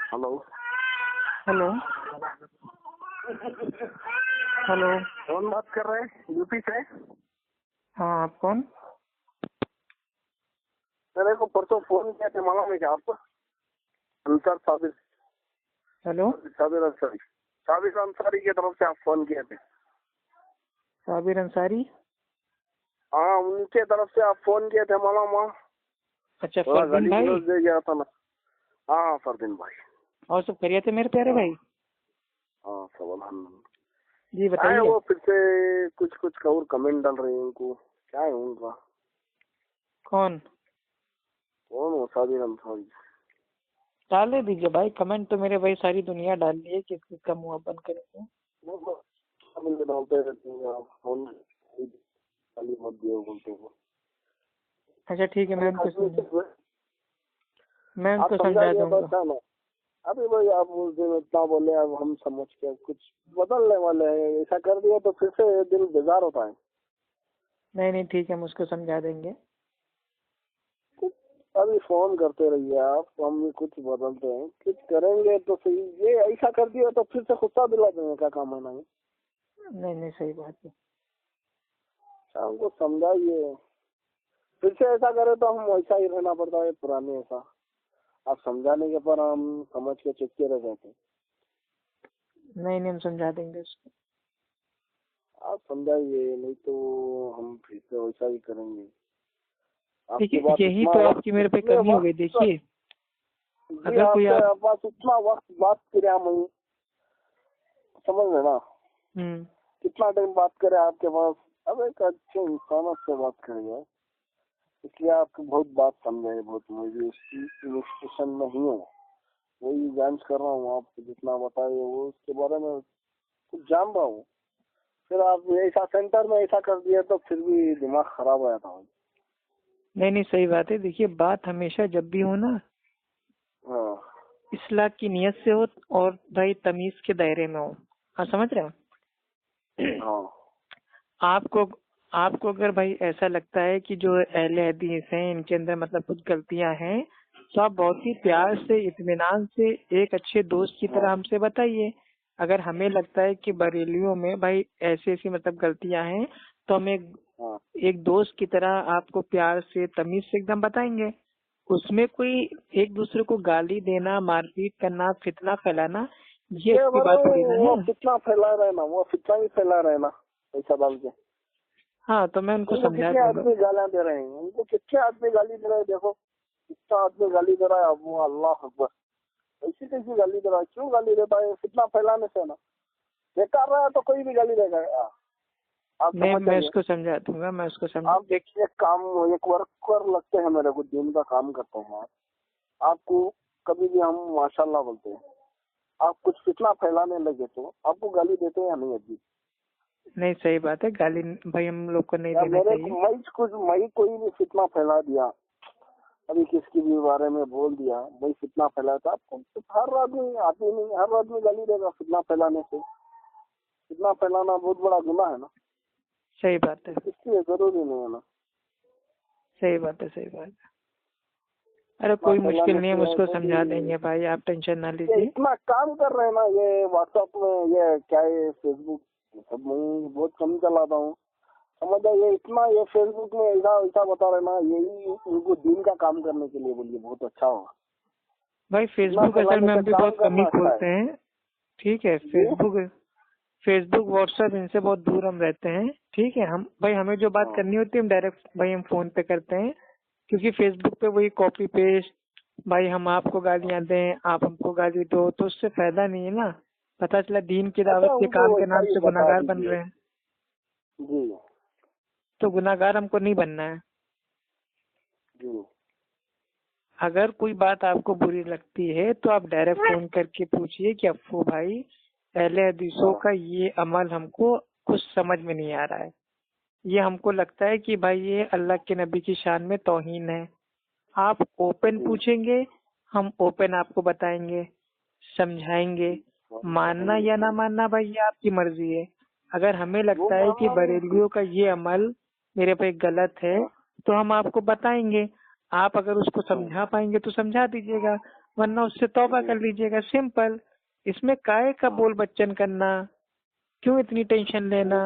Hello hello. Hello. कौन बात कर रहे हैं? यूपी से? हाँ, आप कौन? मेरे को परसों फोन किया था, मालूम है क्या आपको? अंसार साबिर हेलो। साबिर अंसारी साबिर अंसारी की तरफ से आप फोन किए थे? साबिर अंसारी? हाँ, उनके तरफ से आप फोन किए थे, मालूम है? अच्छा, फरदीन भाई। दे गया था ना। हाँ, फरदीन भाई। और सब खैरियत है मेरे प्यारे भाई? हाँ, सब अल्हम्दुलिल्लाह। जी आए बताइए। वो फिर से कुछ और कमेंट डाल रहे हैं, उनको क्या है उनका? कौन? कौन हो? साबिर अंसारी। डाले दीजिए भाई कमेंट, तो मेरे भाई सारी दुनिया डाल रही है, किस किस का मुंह बंद करेंगे। डालते रहते हैं आप फोन, खाली मत दियो बोलते हो। अच्छा ठीक है, मैं उनको आप समझा समझा दिया तो दूंगा। अच्छा ना। अभी भाई आप उस दिन इतना बोले, अब हम समझ के कुछ बदलने वाले हैं, ऐसा कर दिया तो फिर से दिल बेजार होता है। नहीं नहीं ठीक है, हम उसको समझा देंगे। अभी फोन करते रहिए आप, हम भी कुछ बदलते हैं, कुछ करेंगे तो सही। ये ऐसा कर दिया तो फिर से गुस्सा दिला देने का काम है ना। नहीं नहीं सही बात है। शाम को समझाइए, फिर से ऐसा करे तो हम वैसा ही रहना पड़ता है, पुराने ऐसा। आप समझाने के पर हम समझ के चुपके रह जाते हैं। नहीं नहीं हम समझा देंगे उसको। आप समझाइए, नहीं तो हम फिर से वैसा ही करेंगे। आपकी देखिए बात यही इतना तो वक्त, आपकी मेरे पे इतने कमी हो गई। वक्त देखिए जी, अगर कोई आपके आप पास इतना वक्त बात करे हम, समझ रहे ना? कितना टाइम बात करे आपके पास। अब एक अच्छे इंसान से बात करेंगे, इसलिए आपकी बहुत बात समझे, बहुत मुझे उसकी इन्वेस्टिगेशन नहीं है, वही जांच कर रहा हूँ। आप जितना बताए वो उसके बारे में कुछ जान रहा हूँ। फिर आप ऐसा सेंटर में ऐसा कर दिया तो फिर भी दिमाग खराब हो जाता है। नहीं नहीं सही बात है। देखिए बात हमेशा जब भी हो ना, हाँ इस्लाह की नियत से हो और भाई तमीज के दायरे में हो। हाँ समझ रहे हो? हाँ आपको आपको अगर भाई ऐसा लगता है कि जो अहले हदीस हैं इनके अंदर मतलब कुछ गलतियां हैं, तो आप बहुत ही प्यार से इत्मीनान से एक अच्छे दोस्त की तरह हाँ हमसे बताइए। अगर हमें लगता है कि बरेलियों में भाई ऐसी ऐसी मतलब गलतियां हैं, तो हम हाँ। एक दोस्त की तरह आपको प्यार से तमीज से एकदम बताएंगे। उसमें कोई एक दूसरे को गाली देना, मारपीट करना, फितना फैलाना, ये ये अच्छी बात बोलो, थोड़ी ना वो है। कितना फैला रहे ना, वो कितना ही फैला रहे ना पैसा डाल के। हाँ तो मैं उनको उनको समझा कितने दूंगा। आदमी गालियां दे रहे हैं, उनको कितने आदमी गाली दे रहे हैं, देखो कितना आदमी गाली दे रहा है। अब वो अल्लाह अकबर, ऐसी कैसी गाली दे रहा है? क्यों गाली देता है? कितना फैलाने से ना, बेकार रहा है तो कोई भी गाली देगा। आप नहीं समझ मैं जाइए। उसको समझा दूंगा, मैं उसको समझा। आप देखिए, काम एक वर्कर लगते हैं मेरे को, दिन का काम करते हैं आप। आपको कभी भी हम माशाल्लाह बोलते हैं, आप कुछ फितना फैलाने लगे तो आपको गाली देते हैं या नहीं अभी? नहीं सही बात है, गाली भाई हम लोग को नहीं या देना चाहिए। मैं कोई भी फितना फैला दिया, अभी किसकी भी बारे में बोल दिया, भाई फितना फैलाया था आपको, तो हर आदमी आदमी नहीं, हर आदमी गाली देगा फितना फैलाने से। फितना फैलाना बहुत बड़ा गुनाह है ना, सही बात है। इसलिए जरूरी नहीं है ना। सही बात है। सही बात है। अरे फितना कोई मुश्किल फैलाने नहीं है, हम से उसको कोई समझा देंगे भाई, आप टेंशन ना ये लीजिए। इतना काम कर रहे हैं ना, ये व्हाट्सएप में, ये क्या है, फेसबुक, सब मैं बहुत कम चलाता हूँ। समझ ये इतना, ये फेसबुक में ऐसा ऐसा बता रहे ना, यही उनको दिन का काम करने के लिए बोलिए, बहुत अच्छा होगा। भाई इतना फेसबुक असल फैलाने में से हम भी काम बहुत कम ही करना अच्छा है खोलते हैं। ठीक है, जी। फेसबुक व्हाट्सएप इनसे बहुत दूर हम रहते हैं। ठीक है, हम भाई हमें जो बात हाँ करनी होती है हम डायरेक्ट भाई हम फोन पे करते हैं। क्योंकि फेसबुक पे वही कॉपी पेस्ट, भाई हम आपको गालियां दें आप हमको गाली दो, तो उससे फायदा नहीं है ना। पता चला दीन की दावत अच्छा, के उनको काम के वैसा नाम ही से बता गुनाहगार बन दीजिए रहे हैं। जी। तो गुनाहगार हमको नहीं बनना है। जी अगर कोई बात आपको बुरी लगती है तो आप डायरेक्ट फोन करके पूछिए कि अफ्फू भाई, अहले हदीसों हाँ का ये अमल हमको कुछ समझ में नहीं आ रहा है, ये हमको लगता है कि भाई ये अल्लाह के नबी की शान में तौहीन है। आप ओपन जी। पूछेंगे, हम ओपन आपको बताएंगे, समझाएंगे। मानना या ना मानना भाई ये आपकी मर्जी है। अगर हमें वो लगता है कि मामला बरेलियों का ये अमल मेरे पे गलत है, हाँ तो हम आपको बताएंगे। आप अगर उसको हाँ समझा पाएंगे तो समझा दीजिएगा, वरना उससे तौबा कर लीजिएगा, सिंपल। इसमें काहे का बोल बच्चन करना, क्यों इतनी टेंशन लेना।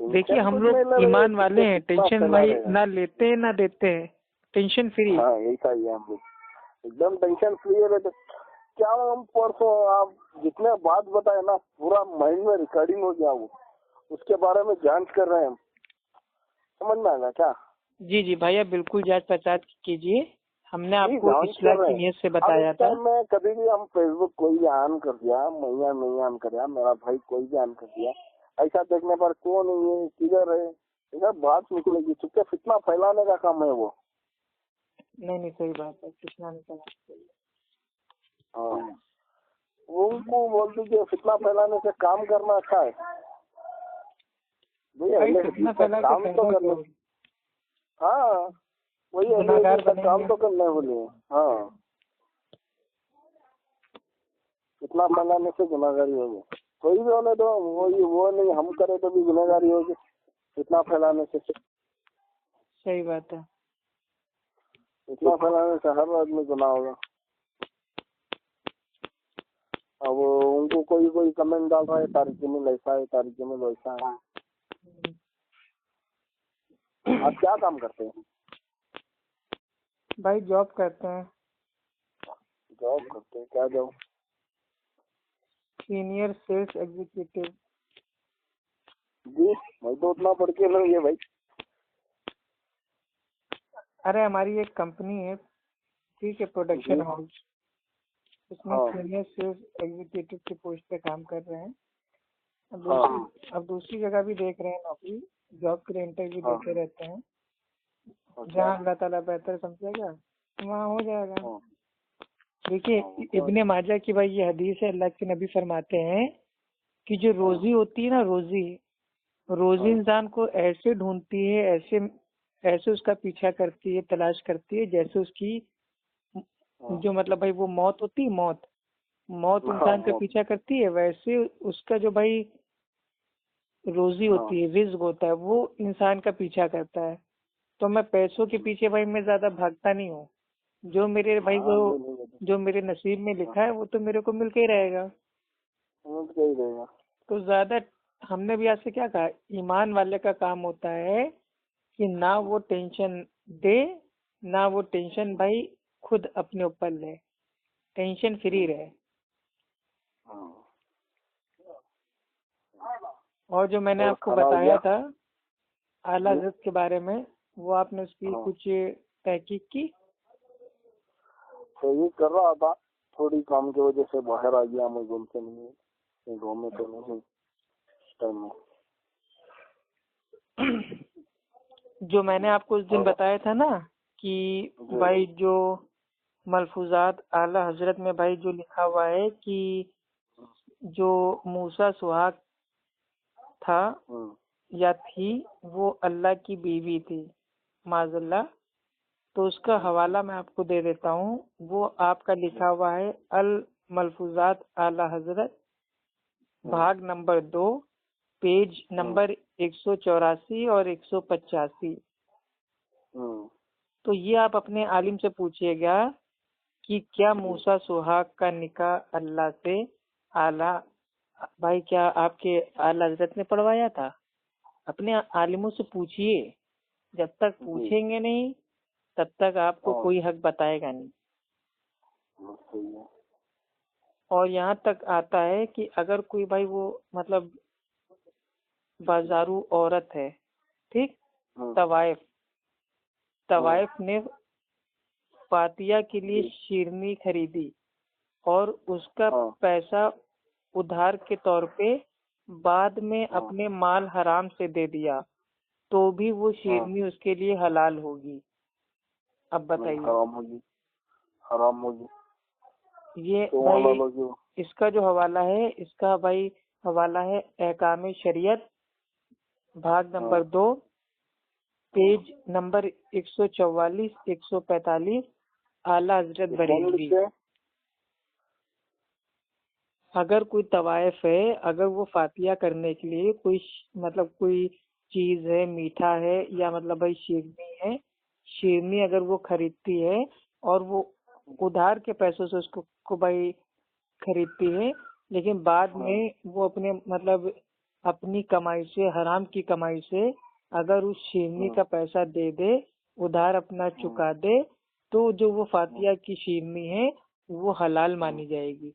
देखिए हम लोग ईमान वाले हैं, टेंशन भाई ना लेते हैं ना देते हैं, टेंशन फ्री। हाँ ऐसा ही है, हम लोग एकदम टेंशन फ्री है। तो क्या हम परसों आप जितने बात बताए ना, पूरा माइंड में रिकॉर्डिंग हो गया, वो उसके बारे में जांच कर रहे हैं हम, समझ में आएगा क्या? जी जी भैया, बिल्कुल जांच पड़ताल कीजिए, हमने आपको इस्लाह की नीयत से बताया था। मैं कभी भी हम फेसबुक कोई भी ऑन कर दिया, मैया नहीं ऑन कर दिया, मेरा भाई कोई भी ऑन कर दिया, ऐसा देखने पर कौन है किधर है, इधर बात निकलेगी। चुपके फितना फैलाने का काम है वो। नहीं सही बात है, फितना नहीं करना। हाँ, उनको बोल दीजिए फितना फैलाने से काम करना अच्छा है भैया, फितना फैला काम तो करना। हाँ वही काम तो करना है बोले। हाँ, इतना फैलाने से गुनाहगारी होगी, कोई भी होने दो, वो नहीं हम करे तो भी गुनाहगारी होगी इतना फैलाने से। सही बात है, इतना फैलाने से हर आदमी गुनाह होगा। अब उनको कोई कमेंट डाल रहा है, तारिक जमील ऐसा है, तारिक जमील वैसा है। आप क्या काम करते हैं भाई? जॉब करते हैं। जॉब करते हैं, क्या जॉब? Senior sales executive. जी, मैं तो उतना पढ़ के नहीं है भाई। अरे हमारी एक कंपनी है, ठीक है, प्रोडक्शन हाउस, उसमें सीनियर सेल्स एग्जीक्यूटिव की पोस्ट पे काम कर रहे हैं। अब दूसरी जगह भी देख रहे हैं नौकरी, जॉब के लिए इंटरव्यू देते रहते हैं। जहाँ अल्लाह ताला बेहतर समझेगा वहाँ हो जाएगा। देखिए इब्ने माजा की भाई ये हदीस है, अल्लाह के नबी फरमाते हैं कि जो रोजी होती है ना, रोजी इंसान को ऐसे ढूंढती है, ऐसे उसका पीछा करती है, तलाश करती है, जैसे उसकी जो मतलब भाई वो मौत होती है, मौत इंसान का पीछा करती है, वैसे उसका जो भाई रोजी होती है, रिज्क होता है, वो इंसान का पीछा करता है। तो मैं पैसों के पीछे भाई मैं ज्यादा भागता नहीं हूँ। जो मेरे भाई वो जो मेरे नसीब में लिखा है वो तो मेरे को मिल के ही रहेगा। तो ज्यादा हमने भी आज से क्या कहा, ईमान वाले का काम होता है कि ना वो टेंशन दे, ना वो टेंशन भाई खुद अपने ऊपर ले, टेंशन फ्री रहे। और जो मैंने आपको बताया था आला हज़रत के बारे में, वो आपने उसकी कुछ तहकीक की? तहकीक कर रहा था, थोड़ी काम की वजह से बाहर आ गया, मैं घूमते नहीं, गाँव में तो नहीं टाइम में। जो मैंने आपको उस दिन बताया था ना कि भाई जो मलफूजात आला हजरत में भाई जो लिखा हुआ है कि जो मूसा सुहाग था या थी वो अल्लाह की बीवी थी माज़ल्लाह, तो उसका हवाला मैं आपको दे देता हूँ। वो आपका लिखा हुआ है अल मलफूजात आला हजरत, भाग नंबर 2, पेज नंबर 184 और 185। तो ये आप अपने आलिम से पूछिएगा कि क्या मूसा सुहाग का निकाह अल्लाह से आला भाई क्या आपके आला हजरत ने पढ़वाया था? अपने आलिमों से पूछिए, जब तक पूछेंगे नहीं तब तक आपको कोई हक बताएगा नहीं। और यहाँ तक आता है कि अगर कोई भाई वो मतलब बाजारू औरत है, ठीक, तवाइफ ने फातिया के लिए शेरनी खरीदी और उसका पैसा उधार के तौर पे बाद में अपने माल हराम से दे दिया, तो भी वो शेरनी उसके लिए हलाल होगी। अब बताइए, हराम होगी। ये भाई इसका जो हवाला है, इसका भाई हवाला है अहकाम शरीयत, भाग नंबर 2, पेज नंबर 144 145, आला हजरत बरेलवी। अगर कोई तवायफ है, अगर वो फातिया करने के लिए कोई मतलब कोई चीज है, मीठा है या मतलब भाई शेरनी है, शेरनी अगर वो खरीदती है और वो उधार के पैसों से उसको को भाई खरीदती है, लेकिन बाद में वो अपने मतलब अपनी कमाई से, हराम की कमाई से अगर उस शेरनी का पैसा दे दे, उधार अपना चुका दे, तो जो वो फातिया की शेरनी है वो हलाल मानी जाएगी।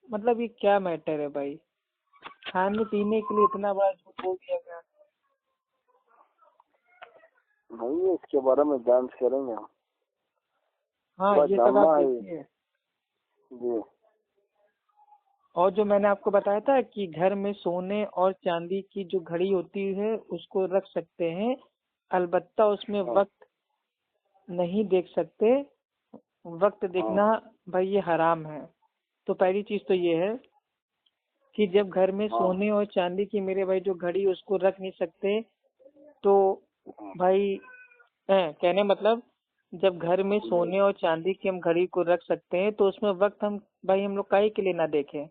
मतलब ये क्या मैटर है भाई, खाने पीने के लिए इतना बड़ा झूठ हो गया क्या? नहीं, इसके बारे में जांच करेंगे। हाँ, ये सब आप देखिए। जी। और जो मैंने आपको बताया था कि घर में सोने और चांदी की जो घड़ी होती है उसको रख सकते हैं, अलबत्ता उसमें वक्त नहीं देख सकते। वक्त देखना भाई ये हराम है। तो पहली चीज तो ये है कि जब घर में सोने और चांदी की मेरे भाई जो घड़ी उसको रख नहीं सकते, तो भाई कहने मतलब जब घर में सोने और चांदी की हम घड़ी को रख सकते हैं तो उसमें वक्त हम लोग काहे के लिए ना देखें?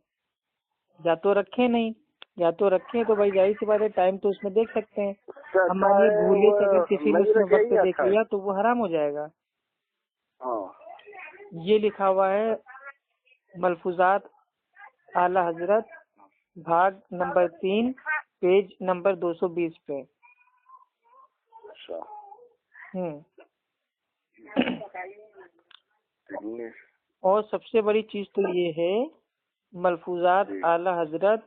या तो रखे नहीं, या तो रखे तो भाई जाहिर सी बात है टाइम तो उसमें देख सकते हैं। हमारे भूले से अगर किसी ने उसमें वक्त देख लिया तो वो हराम हो जाएगा। ये लिखा हुआ है मलफूजात आला हजरत भाग नंबर 3 पेज नंबर 220 पे। और सबसे बड़ी चीज तो ये है, मलफूजात आला हजरत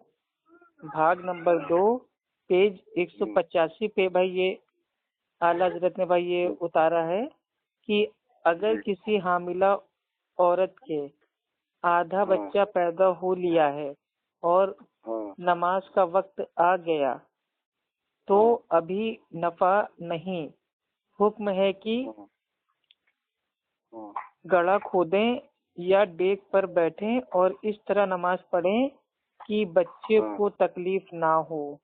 भाग नंबर 2 पेज 185 पे भाई ये आला हजरत ने भाई ये उतारा है कि अगर किसी हामिला औरत के आधा बच्चा पैदा हो लिया है और नमाज का वक्त आ गया तो अभी नफा नहीं, हुक्म है कि गड़ा खोदें या डेक पर बैठें और इस तरह नमाज पढ़ें कि बच्चे को तकलीफ ना हो।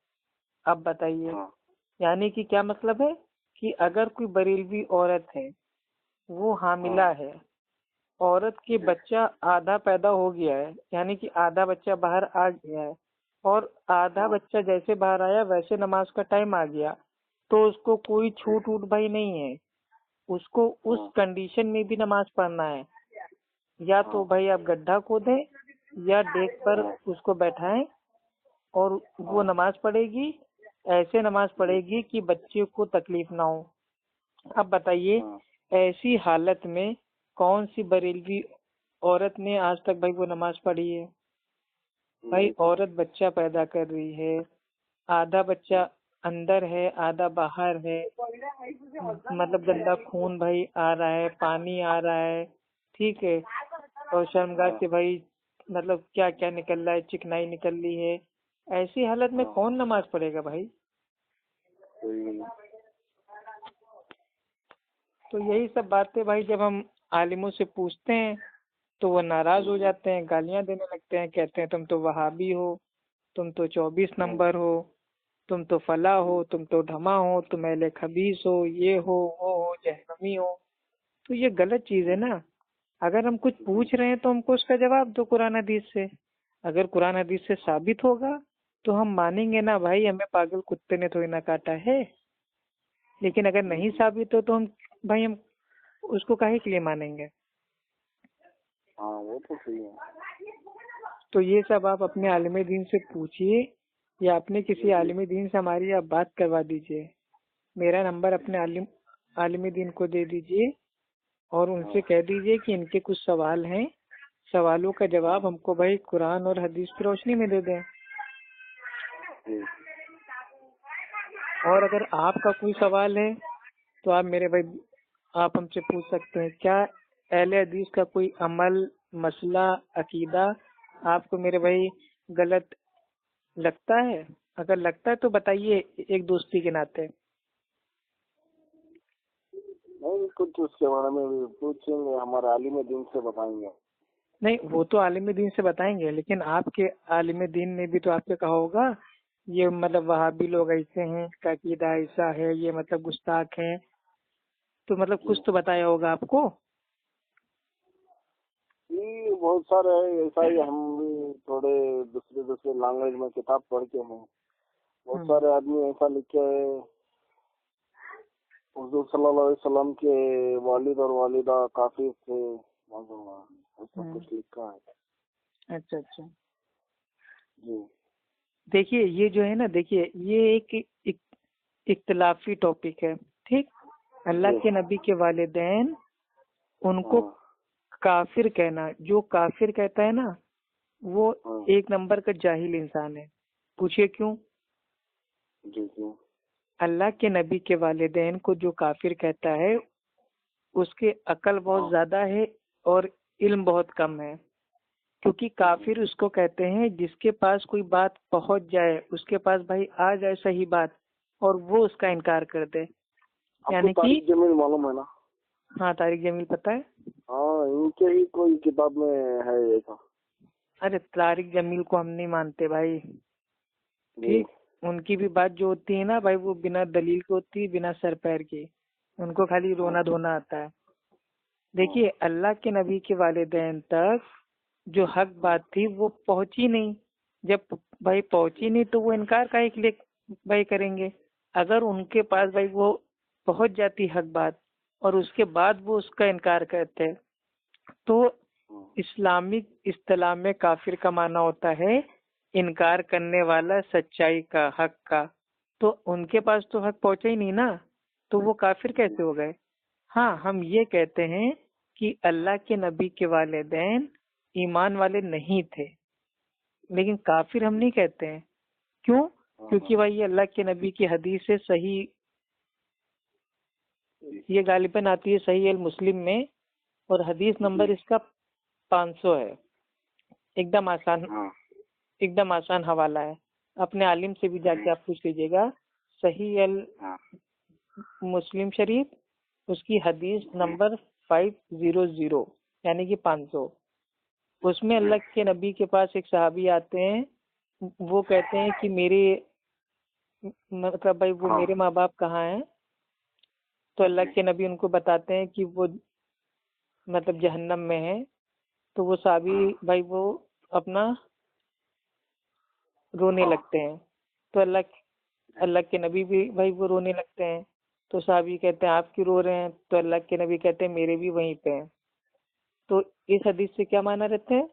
अब बताइए, यानी कि क्या मतलब है कि अगर कोई बरेलवी औरत है, वो हामिला है, औरत के बच्चा आधा पैदा हो गया है, यानी कि आधा बच्चा बाहर आ गया है, और आधा बच्चा जैसे बाहर आया वैसे नमाज का टाइम आ गया, तो उसको कोई छूट वूट भाई नहीं है, उसको उस कंडीशन में भी नमाज पढ़ना है। या तो भाई आप गड्ढा खोदें या डेक पर उसको बैठाएं और वो नमाज पढ़ेगी, ऐसे नमाज पढ़ेगी कि बच्चे को तकलीफ ना हो। अब बताइए, ऐसी हालत में कौन सी बरेलवी औरत ने आज तक भाई वो नमाज पढ़ी है? भाई औरत बच्चा पैदा कर रही है, आधा बच्चा अंदर है आधा बाहर है, मतलब गंदा खून भाई आ रहा है, पानी आ रहा है, ठीक है, और शर्मगाह से भाई मतलब क्या क्या निकल रहा है, चिकनाई निकल रही है। ऐसी हालत में कौन नमाज पढ़ेगा भाई? तो यही सब बातें भाई जब हम आलिमों से पूछते हैं तो वो नाराज हो जाते हैं, गालियां देने लगते हैं, कहते हैं तुम तो वहाबी हो, तुम तो 24 नंबर हो, तुम तो फला हो, तुम तो ढमा हो, तुम अहले खबीस हो, ये हो वो हो, जहन्नमी हो। तो ये गलत चीज है ना। अगर हम कुछ पूछ रहे हैं तो हमको उसका जवाब दो कुरान हदीस से। अगर कुरान हदीस से साबित होगा तो हम मानेंगे ना भाई, हमें पागल कुत्ते ने थोड़ी ना काटा है। लेकिन अगर नहीं साबित हो तो हम उसको काहे के लिए मानेंगे? हाँ, वो तो सही है। तो ये सब आप अपने आलिम दीन से पूछिए या अपने किसी आलिम दीन से हमारी आप बात करवा दीजिए। मेरा नंबर अपने आलिम दीन को दे दीजिए और उनसे कह दीजिए कि इनके कुछ सवाल हैं, सवालों का जवाब हमको भाई कुरान और हदीस की रोशनी में दे दें। और अगर आपका कोई सवाल है तो आप मेरे भाई आप हमसे पूछ सकते हैं। क्या अहले हदीस का कोई अमल, मसला, अकीदा आपको मेरे भाई गलत लगता है? अगर लगता है तो बताइए, एक दोस्ती के नाते। नहीं, कुछ उसके बारे में भी पूछेंगे, हमारे आलिम दीन से बताएंगे। नहीं, वो तो आलिम दीन से बताएंगे, लेकिन आपके आलिम दीन ने भी तो आपसे कहा होगा ये मतलब वहाबी लोग ऐसे हैं, इसका अकीदा ऐसा है, ये मतलब गुस्ताख हैं, तो मतलब कुछ तो बताया होगा आपको। ये बहुत सारे है, ऐसा ही हम भी थोड़े दूसरे लैंग्वेज में किताब पढ़ के हैं। बहुत सारे आदमी ऐसा लिखे है, हुजूर सल्लल्लाहु अलैहि वसल्लम के वालिद और वालिदा काफिर थे, ऐसा कुछ लिखा है। अच्छा अच्छा। जी देखिए ये जो है ना, देखिए ये एक इख्तिलाफी टॉपिक है, ठीक। अल्लाह के नबी के वालिदैन उनको काफिर कहना, जो काफिर कहता है ना वो एक नंबर का जाहिल इंसान है। पूछिए क्यों? जी जी। अल्लाह के नबी के वालिदैन को जो काफिर कहता है उसके अकल बहुत ज्यादा है और इल्म बहुत कम है। क्योंकि काफिर उसको कहते हैं जिसके पास कोई बात पहुंच जाए, उसके पास भाई आ जाए सही बात और वो उसका इनकार कर दे। यानी कि तारिक जमील मालूम है ना? हाँ, तारिक जमील पता है। हाँ, इनके ही कोई किताब में है ऐसा। अरे तारिक जमील को हम नहीं मानते भाई, ठीक। उनकी भी बात जो होती है ना भाई, वो बिना दलील के होती है, बिना सर पैर के। उनको खाली रोना धोना आता है। देखिए अल्लाह के नबी के वालिदैन तक जो हक बात थी वो पहुंची नहीं। जब भाई पहुंची नहीं तो वो इनकार काहे के लिए भाई करेंगे? अगर उनके पास भाई वो पहुंच जाती हक बात और उसके बाद वो उसका इनकार करते तो इस्लामिक इस्तिलाह में काफिर का माना होता है इनकार करने वाला सच्चाई का, हक का। तो उनके पास तो हक पहुंचा ही नहीं ना, तो वो काफिर कैसे हो गए? हाँ, हम ये कहते हैं कि अल्लाह के नबी के वालिदैन ईमान वाले नहीं थे, लेकिन काफिर हम नहीं कहते हैं। क्यों? क्योंकि भाई ये अल्लाह के नबी की हदीस से सही, ये गालिबन आती है सही अल मुस्लिम में और हदीस नंबर इसका 500 है। एकदम आसान हवाला है। अपने आलिम से भी जाके आप पूछ लीजिएगा। सही अल मुस्लिम शरीफ, उसकी हदीस नंबर 500 यानी कि 500। उसमें अल्लाह के नबी के पास एक सहाबी आते हैं, वो कहते हैं कि मेरे मतलब भाई वो मेरे माँ बाप कहाँ हैं? तो अल्लाह के नबी उनको बताते हैं कि वो मतलब जहन्नम में है। तो वो सहाबी भाई वो अपना रोने लगते हैं। तो अल्लाह के नबी भी भाई वो रोने लगते हैं। तो सहाबी कहते हैं आप क्यों रो रहे हैं? तो अल्लाह के नबी कहते हैं मेरे भी वहीं पे हैं। तो इस हदीस से क्या माना रहते हैं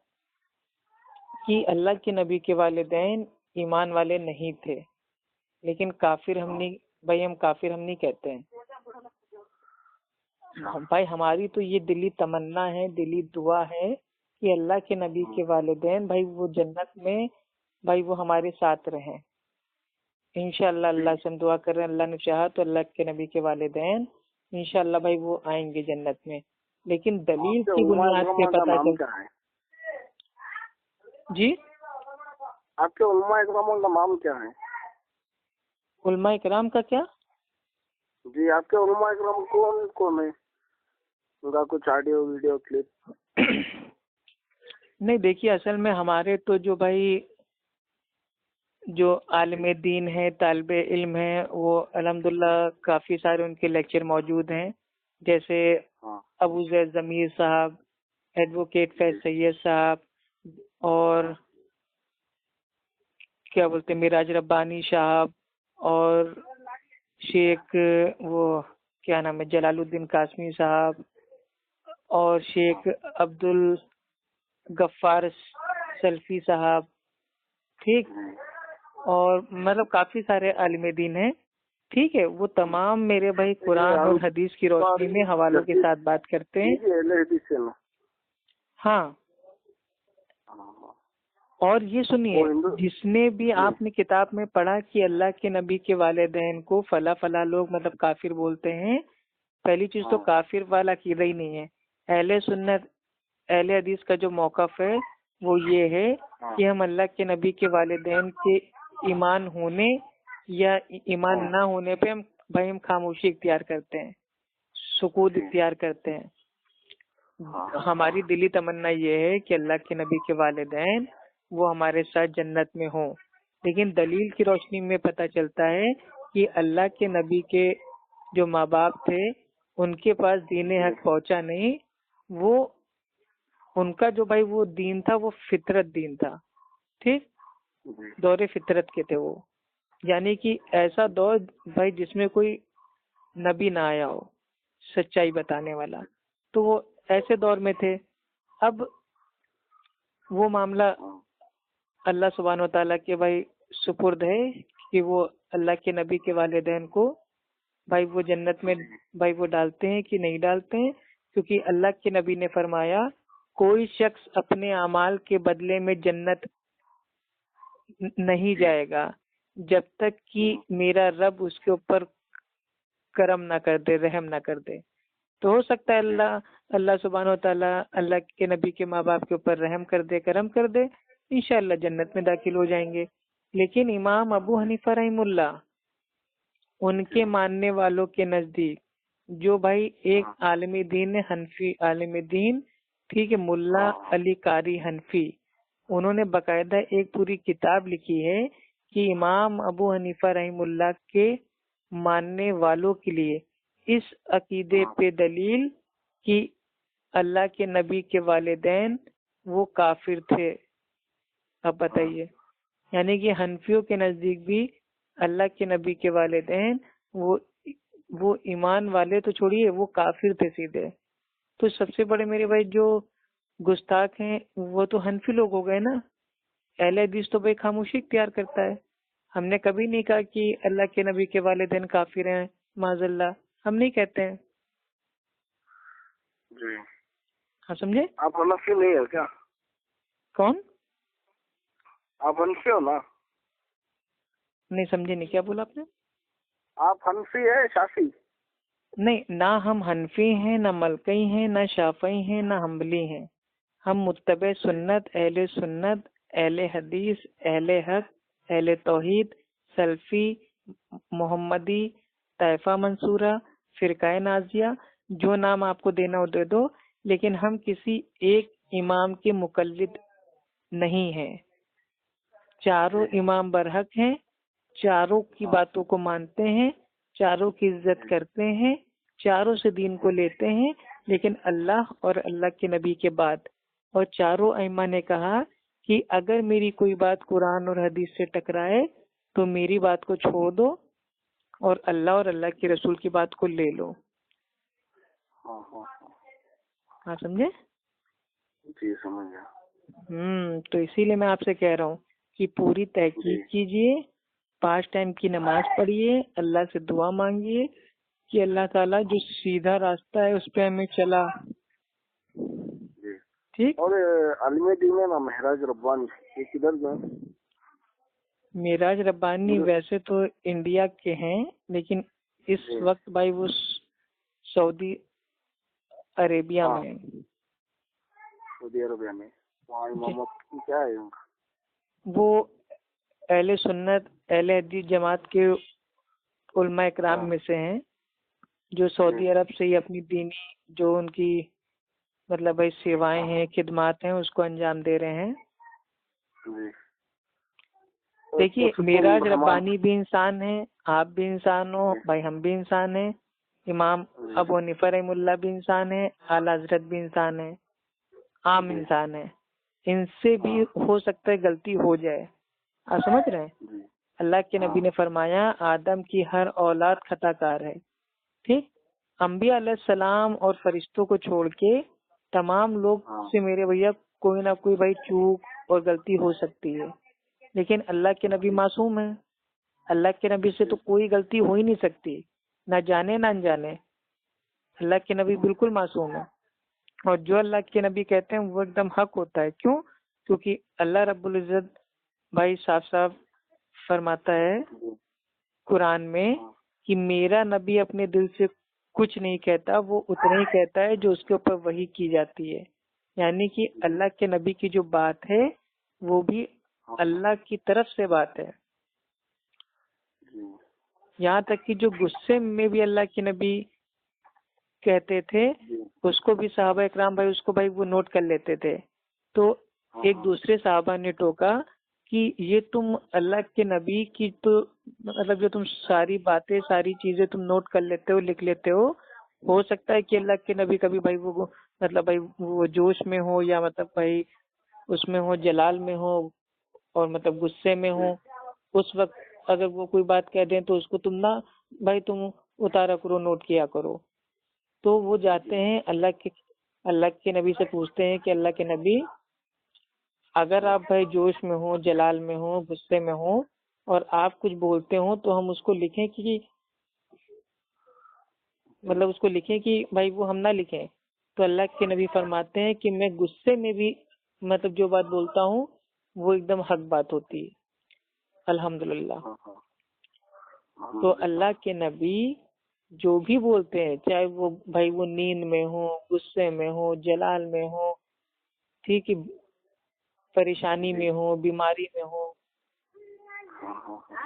कि अल्लाह के नबी के वालिदैन ईमान वाले नहीं थे, लेकिन काफिर हम नहीं भाई, हम काफिर हम नहीं कहते हैं भाई। हमारी तो ये दिली तमन्ना है, दिली दुआ है कि अल्लाह के नबी के वालिदैन भाई वो जन्नत में भाई वो हमारे साथ रहें। इंशाअल्लाह अल्लाह से हम दुआ कर रहे हैं, अल्लाह ने चाहा तो अल्लाह के नबी के वालिदैन इंशाअल्लाह भाई वो आएंगे जन्नत में। लेकिन दलील की बुनियाद पे पता चलता है। जी, आपके उलमा इकराम का नाम क्या है? उलमा इकराम का क्या? जी, आपके उलमा इकराम कौन कौन है? उनका कुछ ऑडियो वीडियो क्लिप? नहीं, देखिए असल में हमारे तो जो भाई जो आलिम दीन है, तालिबे इल्म है, वो अल्हम्दुलिल्लाह काफी सारे उनके लेक्चर मौजूद हैं। जैसे अबू ज़ैद ज़मीर साहब, एडवोकेट फैज सैयद साहब, और क्या बोलते हैं मिराज रब्बानी साहब, और शेख वो क्या नाम है जलालुद्दीन कासमी साहब, और शेख अब्दुल गफ्फार सल्फी साहब, ठीक। और मतलब काफी सारे आलिम दीन हैं, ठीक है। वो तमाम मेरे भाई कुरान और हदीस की रोशनी में हवालों के साथ बात करते हैं। हाँ, और ये सुनिए, जिसने भी आपने किताब में पढ़ा कि अल्लाह के नबी के वालिदैन को फला फला लोग मतलब काफिर बोलते हैं, पहली चीज तो काफिर वाला कीदा ही नहीं है। अहले सुन्नत अहले हदीस का जो मौकफ है वो ये है कि हम अल्लाह के नबी के वालिदैन के ईमान होने या ईमान ना होने पे हम खामोशी इख्तियार करते हैं, सुकूत इख्तियार करते हैं। हमारी दिली तमन्ना ये है कि अल्लाह के नबी के वालिदैन वो हमारे साथ जन्नत में हो। लेकिन दलील की रोशनी में पता चलता है कि अल्लाह के नबी के जो माँ बाप थे उनके पास दीन हक पहुंचा नहीं। वो उनका जो भाई वो दीन था वो फितरत दीन था, ठीक। दौरे फितरत के थे वो, यानी कि ऐसा दौर भाई जिसमें कोई नबी ना आया हो सच्चाई बताने वाला। तो वो ऐसे दौर में थे। अब वो मामला अल्लाह सुब्हानो तआला के भाई सुपुर्द है कि वो अल्लाह के नबी के वालिदैन को भाई वो जन्नत में भाई वो डालते हैं कि नहीं डालते हैं, क्योंकि अल्लाह के नबी ने फरमाया कोई शख्स अपने अमाल के बदले में जन्नत नहीं जाएगा जब तक कि मेरा रब उसके ऊपर करम ना कर दे, रहम ना कर दे। तो हो सकता है अल्लाह सुब्हानो तआला अल्लाह के नबी के माँ बाप के ऊपर रहम कर दे, करम कर दे, इंशाअल्लाह जन्नत में दाखिल हो जाएंगे। लेकिन इमाम अबू हनीफा रहमुल्लाह, उनके मानने वालों के नजदीक, जो भाई एक आलिम दीन है, हनफी आलिम दीन, ठीक है, मुल्ला अली कारी हनफी, उन्होंने बकायदा एक पूरी किताब लिखी है कि इमाम अबू हनीफा रहमुल्लाह के मानने वालों के लिए इस अकीदे पे दलील कि अल्लाह के नबी के वालिदैन वो काफिर थे। अब बताइए, यानी कि हनफियों के नजदीक भी अल्लाह के नबी के वालिदैन वो ईमान वाले तो छोड़िए, वो काफिर थे सीधे। तो सबसे बड़े मेरे भाई जो गुस्ताख हैं वो तो हनफी लोग हो गए ना। अहले हदीस तो भाई खामोशी इख्तियार करता है। हमने कभी नहीं कहा कि अल्लाह के नबी के वालिदैन काफिर हैं, माज़अल्लाह, हम नहीं कहते हैं जी। हाँ, समझे? आप हनफी नहीं हो क्या? कौन? आप हनफी हो ना? नहीं समझे, नहीं, क्या बोला आपने? आप हनफी है शाफी? नहीं, ना हम हनफी हैं, ना मलकई हैं, ना शाफई हैं, ना हम्बली हैं। हम मुत्तबे सुन्नत, अहले सुन्नत, अहले हदीस, अहले हक, अहले तौहीद, सल्फी, मोहम्मदी, तैफा मंसूरा, फिरकाए नाजिया, जो नाम आपको देना हो दे दो, लेकिन हम किसी एक इमाम के मुकल्लिद नहीं हैं। चारों इमाम बरहक हैं, चारों की बातों को मानते हैं, चारों की इज्जत करते हैं, चारों से दीन को लेते हैं, लेकिन अल्लाह और अल्लाह के नबी के बाद। और चारों अइम्मा ने कहा कि अगर मेरी कोई बात कुरान और हदीस से टकराए तो मेरी बात को छोड़ दो और अल्लाह के रसूल की बात को ले लो। हाँ, समझे? जी, समझ गया। तो इसीलिए मैं आपसे कह रहा हूँ कि पूरी तहकीक कीजिए, 5 टाइम की नमाज पढ़िए, अल्लाह से दुआ मांगिए कि अल्लाह ताला जो सीधा रास्ता है उस पे हमें चला। ठीक। और आलिम दीन है ना महराज रब्बानी, ये किधर गए? महराज रब्बानी वैसे तो इंडिया के हैं, लेकिन इस वक्त भाई वो सऊदी अरेबिया में है। सऊदी अरेबिया में वहाँ इमामत क्या है उनका? वो अहले सुन्नत अहले हदीस जमात के उलमा इकराम में से हैं, जो सऊदी अरब से ही अपनी दीनी जो उनकी मतलब भाई सेवाएं हैं, खिदमात हैं, उसको अंजाम दे रहे हैं। देखिए, मेराज रब्बानी भी इंसान है, आप भी इंसान हो भाई, हम भी इंसान हैं, इमाम अबू हनीफा रहमुल्लाह भी इंसान है, आला हजरत भी इंसान है, आम इंसान है, इनसे भी हो सकता है गलती हो जाए। आप समझ रहे हैं? अल्लाह के नबी ने फरमाया आदम की हर औलाद खताकार है। ठीक, अंबिया अलैहिस्सलाम और फरिश्तों को छोड़ के तमाम लोग से मेरे भैया कोई ना कोई भाई चूक और गलती हो सकती है, लेकिन अल्लाह के नबी मासूम है। अल्लाह के नबी से तो कोई गलती हो ही नहीं सकती, ना जाने ना अनजाने। अल्लाह के नबी बिल्कुल मासूम है, और जो अल्लाह के नबी कहते हैं वो एकदम हक होता है। क्यों? क्योंकि अल्लाह रब्बुल इज्जत भाई साफ साफ फरमाता है कुरान में कि मेरा नबी अपने दिल से कुछ नहीं कहता, वो उतना ही कहता है जो उसके ऊपर वही की जाती है। यानी कि अल्लाह के नबी की जो बात है वो भी अल्लाह की तरफ से बात है। यहाँ तक कि जो गुस्से में भी अल्लाह के नबी कहते थे उसको भी सहाबा इकराम भाई उसको भाई वो नोट कर लेते थे। तो एक दूसरे सहाबा ने टोका कि ये तुम अल्लाह के नबी की तो मतलब जो तुम सारी बातें सारी चीजें तुम नोट कर लेते हो, लिख लेते हो सकता है कि अल्लाह के नबी कभी भाई वो मतलब भाई वो जोश में हो या मतलब भाई उसमें हो, जलाल में हो और मतलब गुस्से में हो, उस वक्त अगर वो कोई बात कह दें तो उसको तुम ना भाई तुम उतारा करो, नोट किया करो। तो वो जाते हैं अल्लाह के नबी से पूछते हैं कि अल्लाह के नबी, अगर आप भाई जोश में हो, जलाल में हो, गुस्से में हो और आप कुछ बोलते हो तो हम उसको लिखें कि मतलब उसको लिखें कि भाई वो हम ना लिखें। तो अल्लाह के नबी फरमाते हैं कि मैं गुस्से में भी मतलब जो बात बोलता हूँ वो एकदम हक बात होती है। अल्हम्दुलिल्लाह। तो अल्लाह के नबी जो भी बोलते हैं, चाहे वो भाई वो नींद में हो, गुस्से में हो, जलाल में हो, ठीक है, परेशानी में हो, बीमारी में हो,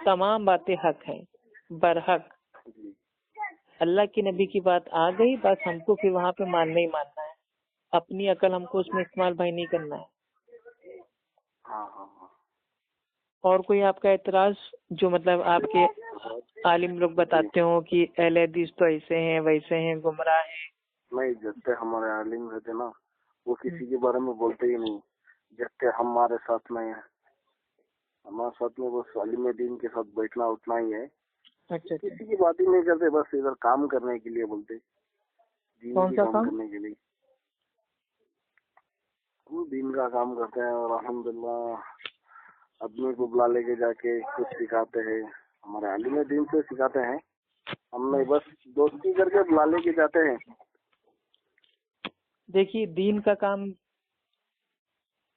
तमाम बातें हक हैं, बरहक। अल्लाह के नबी की बात आ गई, बस हमको फिर वहाँ पे मानना ही मानना है, अपनी अकल हमको उसमें इस्तेमाल भाई नहीं करना है। और कोई आपका एतराज जो मतलब आपके आलिम लोग बताते हो कि अहले हदीस तो ऐसे हैं वैसे हैं, गुमराह हैं? नहीं, जैसे हमारे आलिम रहते ना, वो किसी के बारे में बोलते ही नहीं। जैसे हमारे साथ में है, हमारे साथ में बस आलिम दीन के साथ बैठना उतना ही है। अच्छा, किसी की बात ही नहीं करते, बस इधर काम करने के लिए बोलते, कौन सा काम करने के लिए। हम दीन का काम करते हैं और अल्हम्दुलिल्लाह आदमी को बुला लेके जाके कुछ सिखाते हैं। हमारे आलिम दीन से सिखाते हैं, हम नहीं बस दोस्ती करके बुला लेके जाते हैं। देखिए दीन का काम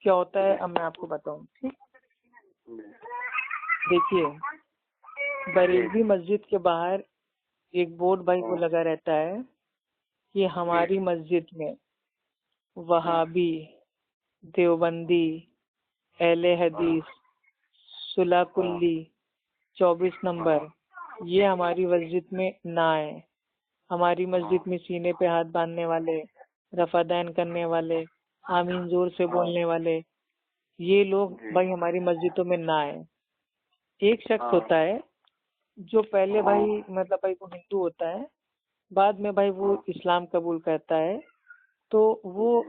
क्या होता है, अब मैं आपको बताऊं, ठीक। देखिए बरेलवी मस्जिद के बाहर एक बोर्ड भाई को लगा रहता है कि हमारी मस्जिद में वहाबी, देवबंदी, अहले हदीस, सुलाकुल्ली, 24 नंबर, ये हमारी मस्जिद में ना आए। हमारी मस्जिद में सीने पे हाथ बांधने वाले, रफादैन करने वाले, आमीन जोर से बोलने वाले, ये लोग भाई हमारी मस्जिदों में ना आए। एक शख्स होता है जो पहले भाई मतलब भाई वो हिंदू होता है, बाद में भाई वो इस्लाम कबूल करता है, तो वो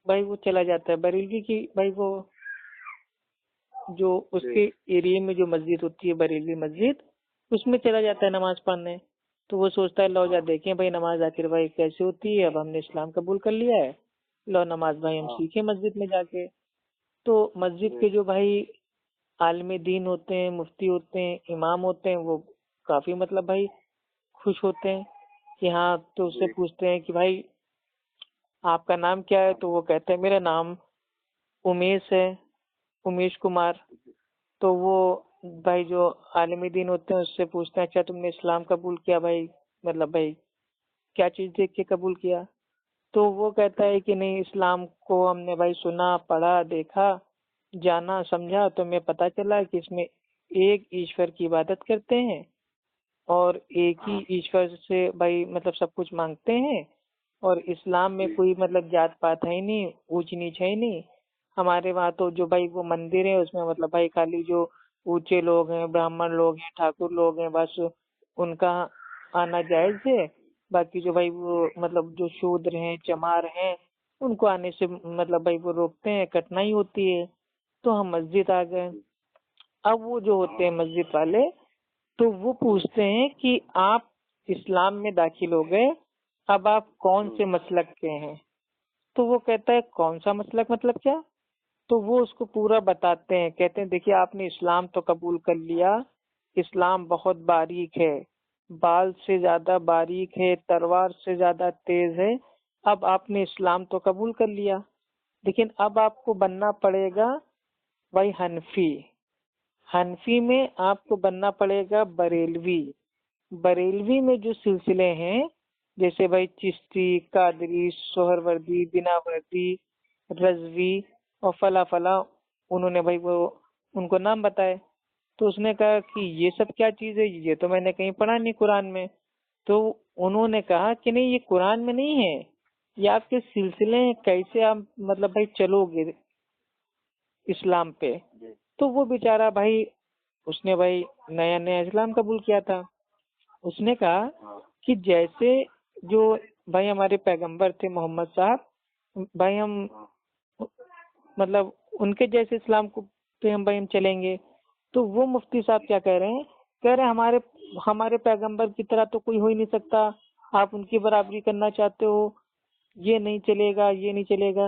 भाई वो चला जाता है बरेलवी की भाई वो जो उसके एरिया में जो मस्जिद होती है बरेलवी मस्जिद, उसमें चला जाता है नमाज पढ़ने। तो वो सोचता है लो जा देखें भाई नमाज आखिर भाई कैसे होती है, अब हमने इस्लाम कबूल कर लिया है, लो नमाज भाई हम सीखे मस्जिद में जाके। तो मस्जिद के जो भाई आलिम दीन होते हैं, मुफ्ती होते हैं, इमाम होते हैं, वो काफी मतलब भाई खुश होते हैं कि हाँ। तो उससे पूछते हैं कि भाई आपका नाम क्या है, तो वो कहते हैं मेरा नाम उमेश है, उमेश कुमार। तो वो भाई जो आलिम दीन होते हैं उससे पूछते हैं अच्छा तुमने इस्लाम कबूल किया भाई, मतलब भाई क्या चीज देख के कबूल किया? तो वो कहता है कि नहीं, इस्लाम को हमने भाई सुना, पढ़ा, देखा, जाना, समझा, तो हमें पता चला कि इसमें एक ईश्वर की इबादत करते हैं और एक ही ईश्वर से भाई मतलब सब कुछ मांगते हैं, और इस्लाम में कोई मतलब जात पात है ही नहीं, ऊंच नीच है ही नहीं। हमारे वहाँ तो जो भाई वो मंदिर है उसमें मतलब भाई खाली जो ऊंचे लोग हैं, ब्राह्मण लोग हैं, ठाकुर लोग हैं, बस उनका आना जायज है। बाकी जो भाई वो मतलब जो शूद्र हैं, चमार हैं, उनको आने से मतलब भाई वो रोकते हैं, कठिनाई होती है। तो हम मस्जिद आ गए। अब वो जो होते हैं मस्जिद वाले, तो वो पूछते हैं कि आप इस्लाम में दाखिल हो गए, अब आप कौन से मसलक के हैं? तो वो कहता है कौन सा मसलक, मतलब क्या? तो वो उसको पूरा बताते हैं, कहते हैं देखिए आपने इस्लाम तो कबूल कर लिया, इस्लाम बहुत बारीक है, बाल से ज्यादा बारीक है, तलवार से ज्यादा तेज है। अब आपने इस्लाम तो कबूल कर लिया, लेकिन अब आपको बनना पड़ेगा भाई हनफी। हनफी में आपको बनना पड़ेगा बरेलवी। बरेलवी में जो सिलसिले हैं जैसे भाई चिश्ती, कादरी, सोहरवर्दी, बिनावर्दी, रजवी और फला फला, उन्होंने भाई वो उनको नाम बताए। तो उसने कहा कि ये सब क्या चीज है, ये तो मैंने कहीं पढ़ा नहीं कुरान में। तो उन्होंने कहा कि नहीं ये कुरान में नहीं है, ये आपके सिलसिले हैं, कैसे आप मतलब भाई चलोगे इस्लाम पे। तो वो बेचारा भाई उसने भाई नया नया इस्लाम कबूल किया था। उसने कहा कि जैसे जो भाई हमारे पैगंबर थे मोहम्मद साहब, भाई हम मतलब उनके जैसे इस्लाम को पे हम भाई हम चलेंगे। तो वो मुफ्ती साहब क्या कह रहे हैं, कह रहे हैं हमारे हमारे पैगंबर की तरह तो कोई हो ही नहीं सकता, आप उनकी बराबरी करना चाहते हो, ये नहीं चलेगा, ये नहीं चलेगा।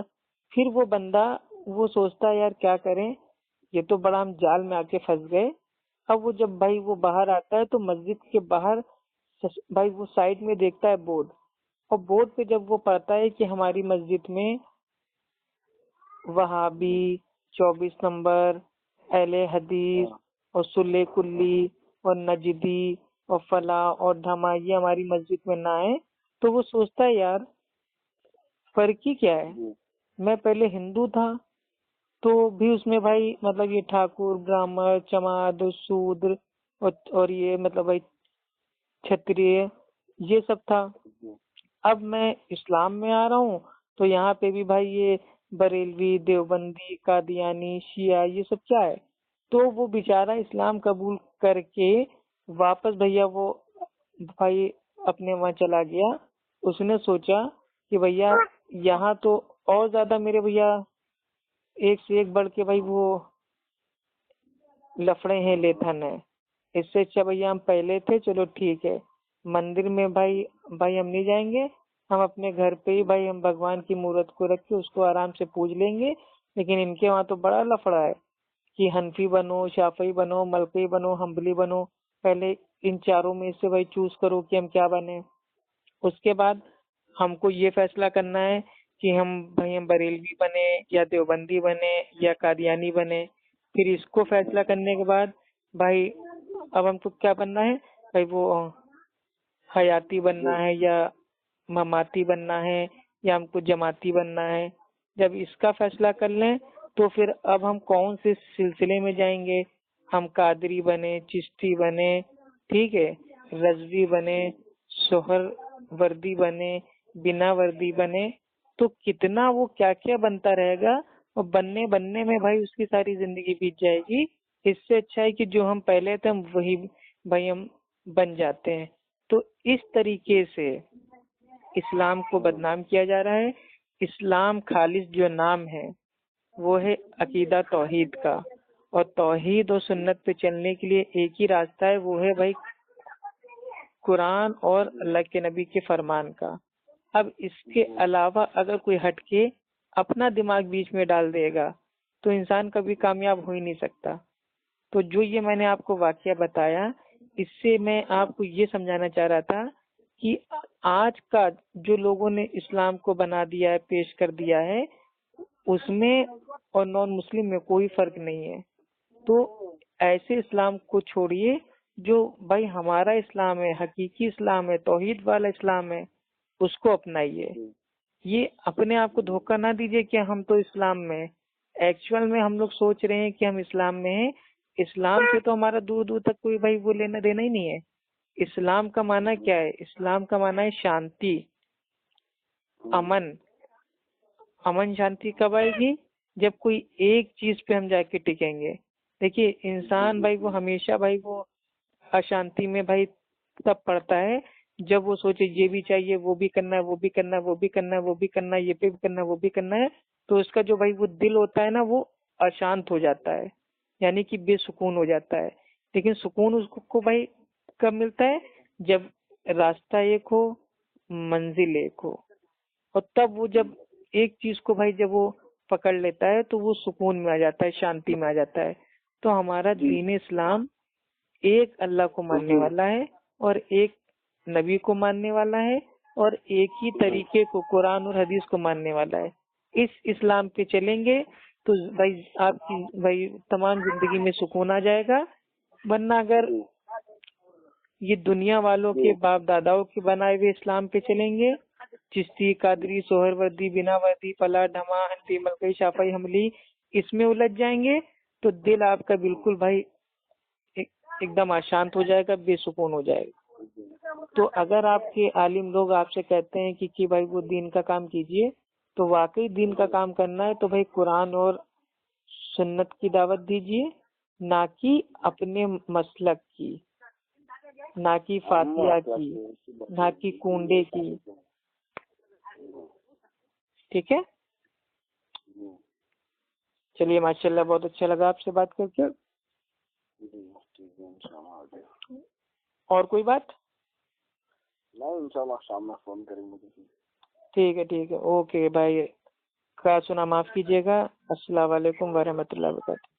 फिर वो बंदा वो सोचता है यार क्या करें, ये तो बड़ा हम जाल में आके फंस गए। अब वो जब भाई वो बाहर आता है तो मस्जिद के बाहर भाई वो साइड में देखता है बोर्ड, और बोर्ड पे जब वो पढ़ता है कि हमारी मस्जिद में वहाबी, 24 नंबर, अहले हदीस और सुल्ले कुल्ली और नजदी और फला और धमा ये हमारी मस्जिद में ना है, तो वो सोचता है यार फर्क ही क्या है, मैं पहले हिंदू था तो भी उसमें भाई मतलब ये ठाकुर ब्राह्मण चमार शूद्र और ये मतलब भाई क्षत्रिय ये सब था। अब मैं इस्लाम में आ रहा हूँ तो यहाँ पे भी भाई ये बरेलवी देवबंदी कादियानी शिया ये सब क्या है। तो वो बेचारा इस्लाम कबूल करके वापस भैया वो भाई अपने वहाँ चला गया। उसने सोचा कि भैया यहाँ तो और ज्यादा मेरे भैया एक से एक बढ़ के भाई वो लफड़े हैं लेथन है, इससे अच्छा भैया हम पहले थे, चलो ठीक है मंदिर में भाई भाई हम नहीं जाएंगे, हम अपने घर पे ही भाई हम भगवान की मूर्त को रख के उसको आराम से पूज लेंगे। लेकिन इनके वहाँ तो बड़ा लफड़ा है कि हनफी बनो, शाफी बनो, मलकी बनो, हम्बली बनो, पहले इन चारों में से भाई चूज करो कि हम क्या बने। उसके बाद हमको ये फैसला करना है कि हम बरेलवी बने या देवबंदी बने या कादियानी बने। फिर इसको फैसला करने के बाद भाई अब हमको क्या बनना है, भाई वो हयाती बनना है या ममाती बनना है या हमको जमाती बनना है। जब इसका फैसला कर लें तो फिर अब हम कौन से सिलसिले में जाएंगे, हम कादरी बने, चिश्ती बने, ठीक है, रजवी बने, सोहर वर्दी बने, बिना वर्दी बने, तो कितना वो क्या क्या बनता रहेगा और बनने बनने में भाई उसकी सारी जिंदगी बीत जाएगी। इससे अच्छा है कि जो हम पहले थे हम वही भाई हम बन जाते हैं। तो इस तरीके से इस्लाम को बदनाम किया जा रहा है। इस्लाम खालिस जो नाम है वो है अकीदा तौहीद का, और तौहीद और सुन्नत पे चलने के लिए एक ही रास्ता है, वो है भाई कुरान और अल्लाह के नबी के फरमान का। अब इसके अलावा अगर कोई हटके अपना दिमाग बीच में डाल देगा तो इंसान कभी कामयाब हो ही नहीं सकता। तो जो ये मैंने आपको वाकया बताया, इससे मैं आपको ये समझाना चाह रहा था कि आज का जो लोगों ने इस्लाम को बना दिया है, पेश कर दिया है, उसमें और नॉन मुस्लिम में कोई फर्क नहीं है। तो ऐसे इस्लाम को छोड़िए जो भाई हमारा इस्लाम है, हकीकी इस्लाम है, तौहीद वाला इस्लाम है, उसको अपनाइए। ये अपने आप को धोखा ना दीजिए कि हम तो इस्लाम में हैं। एक्चुअल में हम लोग सोच रहे हैं कि हम इस्लाम में हैं। इस्लाम से तो हमारा दूर दूर तक कोई भाई वो लेना देना ही नहीं है। इस्लाम का माना क्या है, इस्लाम का माना है शांति, अमन। अमन शांति कब आएगी, जब कोई एक चीज पे हम जाके टिकेंगे। देखिए इंसान भाई वो हमेशा भाई वो अशांति में भाई तब पड़ता है जब वो सोचे ये भी चाहिए, वो भी करना है, वो भी करना है, वो भी करना है, वो भी करना है, ये भी करना है, वो भी करना है, तो उसका जो भाई वो दिल होता है ना वो अशांत हो जाता है, यानी कि बेसुकून हो जाता है। लेकिन सुकून उसको को भाई कब मिलता है, जब रास्ता एक हो, मंजिल एक हो, और तब वो जब एक चीज को भाई जब वो पकड़ लेता है तो वो सुकून में आ जाता है, शांति में आ जाता है। तो हमारा दीन इस्लाम एक अल्लाह को मानने वाला है और एक नबी को मानने वाला है और एक ही तरीके को कुरान और हदीस को मानने वाला है। इस इस्लाम पे चलेंगे तो भाई आपकी भाई तमाम जिंदगी में सुकून आ जाएगा। वरना अगर ये दुनिया वालों के बाप दादाओं के बनाए हुए इस्लाम पे चलेंगे, चिश्ती कादरी सोहरवर्दी बिना वर्दी फला ढमा हनफी मलकई शाफई हमली, इसमें उलझ जाएंगे तो दिल आपका बिल्कुल भाई एकदम अशांत हो जाएगा, बेसुकून हो जाएगा। तो अगर आपके आलिम लोग आपसे कहते हैं कि भाई वो दीन का काम कीजिए, तो वाकई दीन का काम करना है तो भाई कुरान और सुन्नत की दावत दीजिए, ना कि अपने मसलक की, ना कि फातिया की, ना कि कुंडे की। ठीक है, चलिए माशाल्लाह बहुत अच्छा लगा आपसे बात करके। और कोई बात नहीं, इंशाल्लाह शाम में फोन करेंगे। ठीक है, ओके भाई, क्या सुना माफ कीजिएगा। अस्सलाम वालेकुम वरहमतुल्लाहि वबरकातुहू।